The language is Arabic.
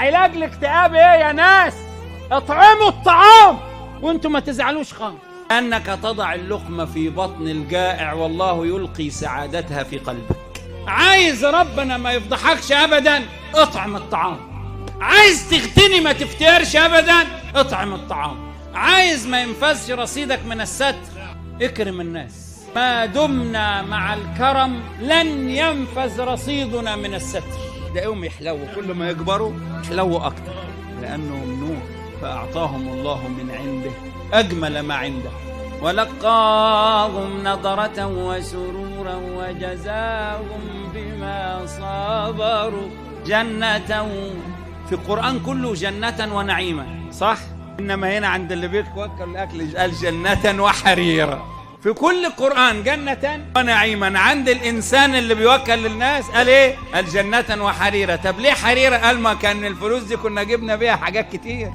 علاج الاكتئاب ايه يا ناس؟ اطعموا الطعام وانتم ما تزعلوش خالص. انك تضع اللقمة في بطن الجائع والله يلقي سعادتها في قلبك. عايز ربنا ما يفضحكش ابدا، اطعم الطعام. عايز تغتني ما تفترش ابدا، اطعم الطعام. عايز ما ينفذش رصيدك من الستر، اكرم الناس. ما دمنا مع الكرم لن ينفذ رصيدنا من الستر. تلاقيهم يحلوا، كل ما يكبروا يحلوا اكتر لانهم نور، فاعطاهم الله من عنده اجمل ما عنده ولقاهم نضرة وسرورا وجزاهم بما صبروا جنة. في القرآن كله جنة ونعيما، صح؟ إنما هنا عند اللي بيوكل الأكل قال جنة وحريرا. في كل القرآن جنة ونعيما. عند الإنسان اللي بيوكل للناس قال إيه؟ قال جنة وحريرا. طب ليه حريرا؟ قال ما كان الفلوس دي كنا جبنا بيها حاجات كتير.